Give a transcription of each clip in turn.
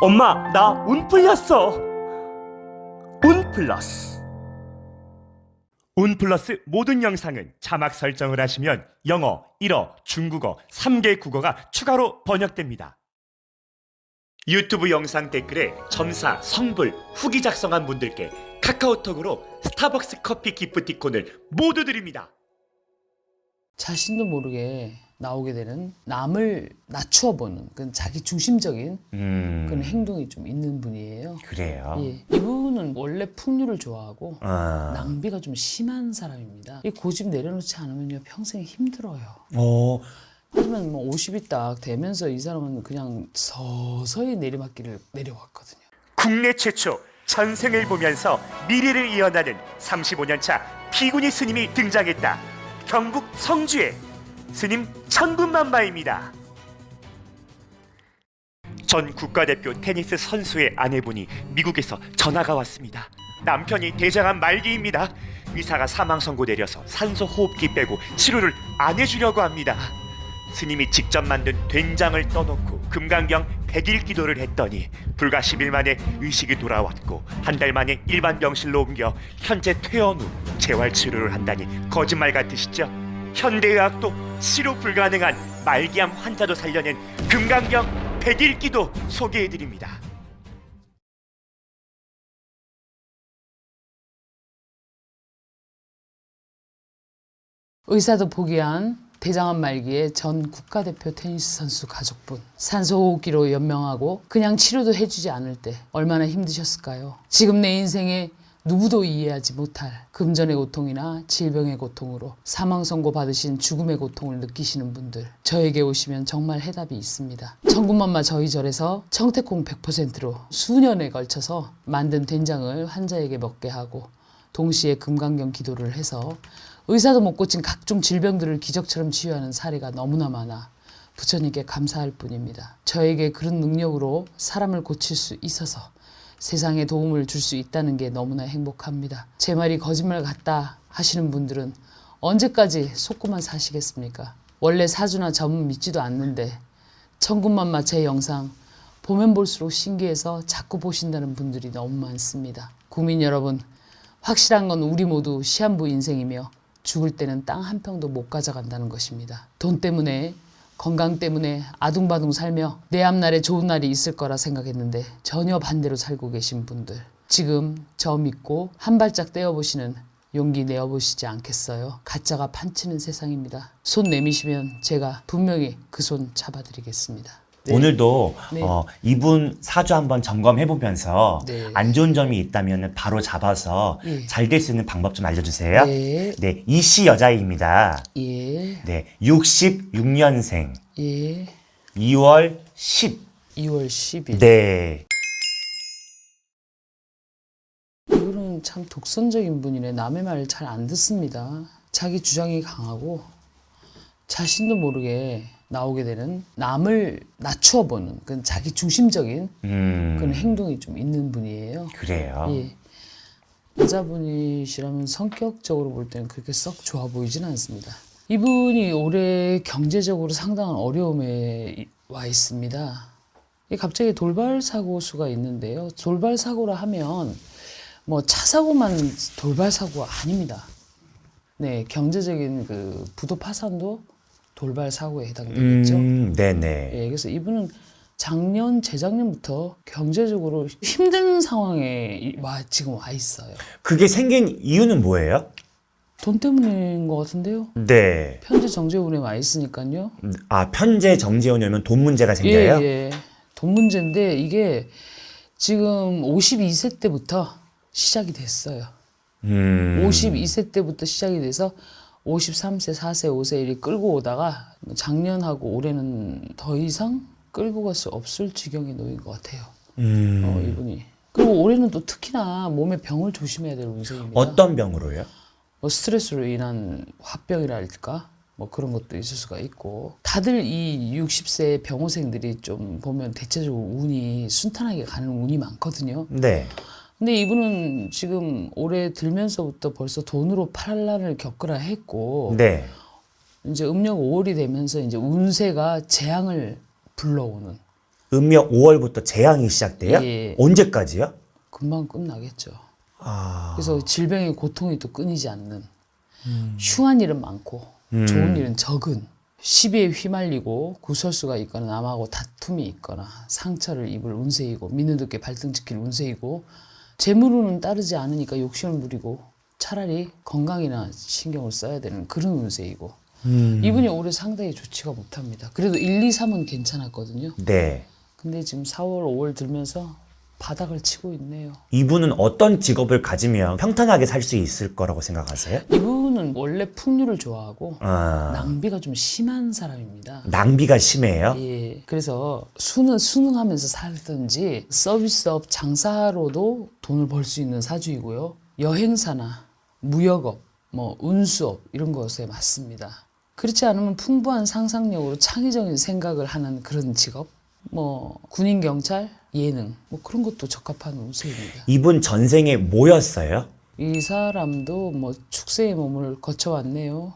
엄마, 나 운 풀렸어. 운 플러스. 운 플러스 모든 영상은 자막 설정을 하시면 영어, 일어, 중국어, 3개 국어가 추가로 번역됩니다. 유튜브 영상 댓글에 점사, 성불, 후기 작성한 분들께 카카오톡으로 스타벅스 커피 기프티콘을 모두 드립니다. 자신도 모르게 나오게 되는 남을 낮추어 보는 그런 자기 중심적인 그런 행동이 좀 있는 분이에요. 그래요? 예, 이분은 원래 풍류를 좋아하고 아. 낭비가 좀 심한 사람입니다. 이 고집 내려놓지 않으면요 평생 힘들어요. 하지만 뭐 50이 딱 되면서 이 사람은 그냥 서서히 내리막길을 내려왔거든요. 국내 최초 전생을 보면서 미래를 이어나는 35년차 피구니 스님이 등장했다. 경북 성주에 스님 천군만마입니다. 전 국가대표 테니스 선수의 아내분이 미국에서 전화가 왔습니다. 남편이 대장암 말기입니다. 의사가 사망 선고 내려서 산소 호흡기 빼고 치료를 안 해주려고 합니다. 스님이 직접 만든 된장을 떠놓고 금강경 100일 기도를 했더니 불과 10일 만에 의식이 돌아왔고 한 달 만에 일반 병실로 옮겨 현재 퇴원 후 재활치료를 한다니 거짓말 같으시죠? 현대의학도 치료 불가능한 말기암 환자도 살려낸 금강경 100일 기도 소개해드립니다. 의사도 포기한 대장암 말기의 전 국가대표 테니스 선수 가족분, 산소호흡기로 연명하고 그냥 치료도 해주지 않을 때 얼마나 힘드셨을까요? 지금 내 인생에 누구도 이해하지 못할 금전의 고통이나 질병의 고통으로 사망 선고 받으신 죽음의 고통을 느끼시는 분들, 저에게 오시면 정말 해답이 있습니다. 천군만마 저희 절에서 청태콩 100%로 수년에 걸쳐서 만든 된장을 환자에게 먹게 하고 동시에 금강경 기도를 해서 의사도 못 고친 각종 질병들을 기적처럼 치유하는 사례가 너무나 많아 부처님께 감사할 뿐입니다. 저에게 그런 능력으로 사람을 고칠 수 있어서 세상에 도움을 줄 수 있다는 게 너무나 행복합니다. 제 말이 거짓말 같다 하시는 분들은 언제까지 속고만 사시겠습니까? 원래 사주나 점은 믿지도 않는데 천군만마 제 영상 보면 볼수록 신기해서 자꾸 보신다는 분들이 너무 많습니다. 국민 여러분, 확실한 건 우리 모두 시한부 인생이며 죽을 때는 땅 한 평도 못 가져간다는 것입니다. 돈 때문에, 건강 때문에 아둥바둥 살며 내 앞날에 좋은 날이 있을 거라 생각했는데 전혀 반대로 살고 계신 분들, 지금 저 믿고 한 발짝 떼어보시는 용기 내어보시지 않겠어요? 가짜가 판치는 세상입니다. 손 내미시면 제가 분명히 그 손 잡아드리겠습니다. 네. 오늘도 네. 이분 사주 한번 점검해보면서 네. 안 좋은 점이 있다면 바로 잡아서 예. 잘 될 수 있는 방법 좀 알려주세요. 네. 네, 이씨 여자입니다. 예, 네, 66년생 예, 2월 10. 2월 10일. 네. 이분은 참 독선적인 분이네. 남의 말 잘 안 듣습니다. 자기 주장이 강하고 자신도 모르게 나오게 되는 남을 낮추어 보는 그런 자기 중심적인 그런 행동이 좀 있는 분이에요. 그래요. 예. 여자분이시라면 성격적으로 볼 때는 그렇게 썩 좋아 보이진 않습니다. 이분이 올해 경제적으로 상당한 어려움에 와 있습니다. 갑자기 돌발 사고 수가 있는데요. 돌발 사고라 하면 뭐 차 사고만 돌발 사고가 아닙니다. 네, 경제적인 그 부도 파산도 돌발 사고에 해당되겠죠. 네네. 예, 그래서 이분은 작년, 재작년부터 경제적으로 힘든 상황에 지금 와 있어요. 그게 생긴 이유는 뭐예요? 돈 때문인 것 같은데요. 네. 편제 정제운에 와 있으니까요. 아, 편제 정제운이면 돈 문제가 예, 생겨요? 예. 돈 문제인데 이게 지금 52세 때부터 시작이 됐어요. 52세 때부터 시작이 돼서 53세, 4세, 5세 이렇게 끌고 오다가 작년하고 올해는 더 이상 끌고 갈 수 없을 지경에 놓인 것 같아요. 이분이. 그리고 올해는 또 특히나 몸에 병을 조심해야 될 운세입니다. 어떤 병으로요? 뭐 스트레스로 인한 화병이랄까? 뭐 그런 것도 있을 수가 있고. 다들 이 60세 병호생들이 좀 보면 대체적으로 운이 순탄하게 가는 운이 많거든요. 네. 근데 이분은 지금 올해 들면서부터 벌써 돈으로 파란을 겪으라 했고, 네. 이제 음력 5월이 되면서 이제 운세가 재앙을 불러오는 음력 5월부터 재앙이 시작돼요? 예. 언제까지요? 금방 끝나겠죠. 아, 그래서 질병의 고통이 또 끊이지 않는 흉한 일은 많고 좋은 일은 적은 시비에 휘말리고 구설수가 있거나 남하고 다툼이 있거나 상처를 입을 운세이고 민우들께 발등지킬 운세이고 재물운은 따르지 않으니까 욕심을 부리고 차라리 건강이나 신경을 써야 되는 그런 운세이고 이분이 올해 상당히 좋지가 못합니다. 그래도 1, 2, 3은 괜찮았거든요. 네. 근데 지금 4월, 5월 들면서 바닥을 치고 있네요. 이분은 어떤 직업을 가지면 평탄하게 살 수 있을 거라고 생각하세요? 이분은 원래 풍류를 좋아하고 아, 낭비가 좀 심한 사람입니다. 낭비가 심해요? 예, 그래서 순응하면서 살든지 서비스업 장사로도 돈을 벌 수 있는 사주이고요. 여행사나 무역업, 뭐 운수업 이런 것에 맞습니다. 그렇지 않으면 풍부한 상상력으로 창의적인 생각을 하는 그런 직업, 뭐 군인 경찰, 예능 뭐 그런 것도 적합한 운세입니다. 이분 전생에 뭐였어요? 이 사람도 뭐 축생의 몸을 거쳐왔네요.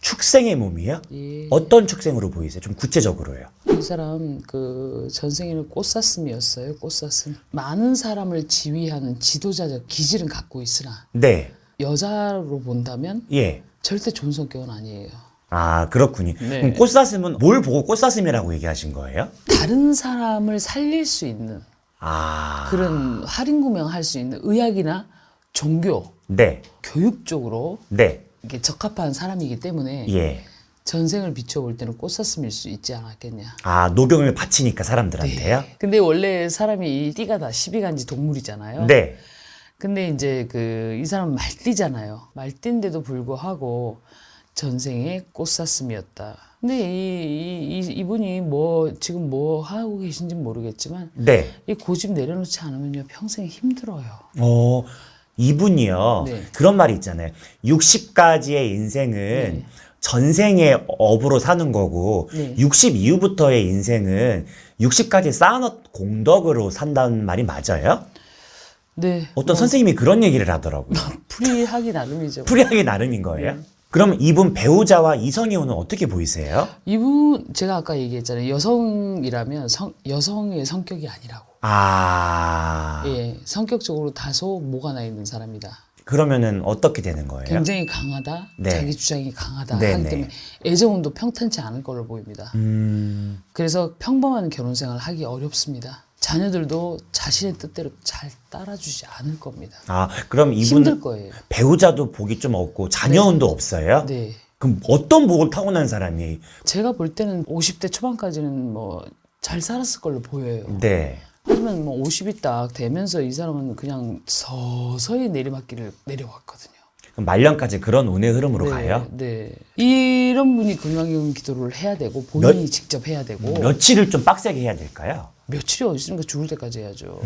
축생의 몸이요? 예. 어떤 축생으로 보이세요? 좀 구체적으로요. 이 사람 그 전생에는 꽃사슴이었어요. 꽃사슴. 많은 사람을 지휘하는 지도자적 기질은 갖고 있으나 네. 여자로 본다면 예. 절대 좋은 성격은 아니에요. 아, 그렇군요. 네. 그럼 꽃사슴은 뭘 보고 꽃사슴이라고 얘기하신 거예요? 다른 사람을 살릴 수 있는 아, 그런 할인구명할 수 있는 의학이나 종교, 네. 교육 쪽으로 네. 이게 적합한 사람이기 때문에 예. 전생을 비춰볼 때는 꽃사슴일 수 있지 않았겠냐. 아, 노경을 바치니까 사람들한테요? 근데 원래 사람이 이 띠가 다 12간지 동물이잖아요. 네. 근데 이제 그 이 사람은 말띠잖아요. 말띠인데도 불구하고 전생에 꽃사슴이었다. 근데 이분이 뭐 지금 뭐 하고 계신지 모르겠지만 네. 이 고집 내려놓지 않으면요 평생 힘들어요. 이분이요. 네. 그런 말이 있잖아요. 60가지의 인생은 전생의 업으로 사는 거고 네. 60 이후부터의 인생은 60가지 쌓아놓은 공덕으로 산다는 말이 맞아요? 네. 어떤 선생님이 그런 얘기를 하더라고요. 풀이하기 나름이죠. 풀이하기 나름인 거예요? 그럼 이분 배우자와 이성이혼은 어떻게 보이세요? 이분 제가 아까 얘기했잖아요. 여성이라면 여성의 성격이 아니라고. 아, 예, 성격적으로 다소 모가 나 있는 사람이다. 그러면은 어떻게 되는 거예요? 굉장히 강하다. 네. 자기 주장이 강하다. 네, 하기 네. 때문에 애정운도 평탄치 않을 걸로 보입니다. 그래서 평범한 결혼 생활을 하기 어렵습니다. 자녀들도 자신의 뜻대로 잘 따라주지 않을 겁니다. 아, 그럼 힘들 이분은 거예요. 배우자도 복이 좀 없고 자녀운도 없어요? 네. 그럼 어떤 복을 타고난 사람이? 제가 볼 때는 50대 초반까지는 뭐 잘 살았을 걸로 보여요. 네. 하지만 뭐 50이 딱 되면서 이 사람은 그냥 서서히 내리막길을 내려왔거든요. 그럼 말년까지 그런 운의 흐름으로 네, 가요? 네. 이런 분이 건강경 기도를 해야 되고 본인이 직접 해야 되고 며칠을 좀 빡세게 해야 될까요? 며칠이 어디 있습니까? 죽을 때까지 해야죠.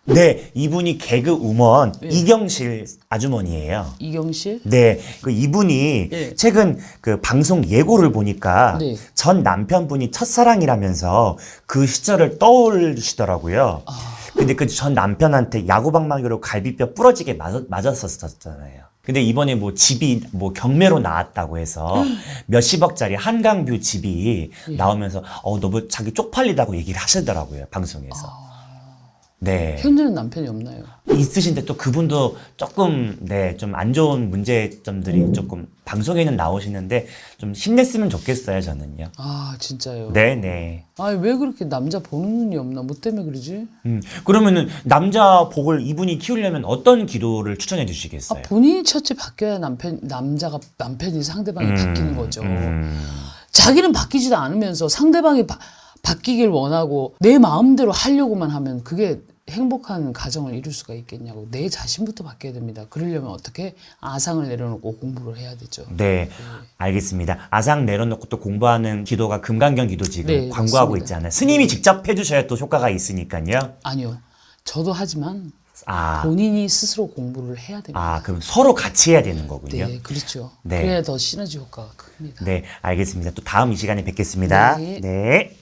네, 이분이 개그 우먼 이경실 아주머니예요. 이경실? 네, 그 이분이 네. 최근 그 방송 예고를 보니까 네. 전 남편분이 첫사랑이라면서 그 시절을 떠올리시더라고요. 근데 그 전 남편한테 야구방망이로 갈비뼈 부러지게 맞았었잖아요. 근데 이번에 뭐 집이 뭐 경매로 나왔다고 해서 몇십억짜리 한강뷰 집이 나오면서 너 뭐 자기 쪽팔리다고 얘기를 하시더라고요, 방송에서. 네. 현재는 남편이 없나요? 있으신데 또 그분도 조금 좀 안 좋은 문제점들이 조금 방송에는 나오시는데 좀 힘냈으면 좋겠어요, 저는요. 아 진짜요? 네네. 아니 왜 그렇게 남자 보는 눈이 없나? 뭐 때문에 그러지? 그러면은 남자 복을 이분이 키우려면 어떤 기도를 추천해 주시겠어요? 본인이 첫째 바뀌어야 남편이 상대방이 바뀌는 거죠. 자기는 바뀌지도 않으면서 상대방이 바뀌길 원하고 내 마음대로 하려고만 하면 그게 행복한 가정을 이룰 수가 있겠냐고. 내 자신부터 바뀌어야 됩니다. 그러려면 어떻게? 아상을 내려놓고 공부를 해야 되죠. 네, 알겠습니다. 아상 내려놓고 또 공부하는 기도가 금강경 기도 지금 네, 광고하고 맞습니다. 있잖아요. 스님이 직접 해주셔야 또 효과가 있으니까요. 아니요. 저도 하지만 아, 본인이 스스로 공부를 해야 됩니다. 그럼 서로 같이 해야 되는 거군요. 네, 그렇죠. 네. 그래야 더 시너지 효과가 큽니다. 네, 알겠습니다. 또 다음 이 시간에 뵙겠습니다. 네. 네.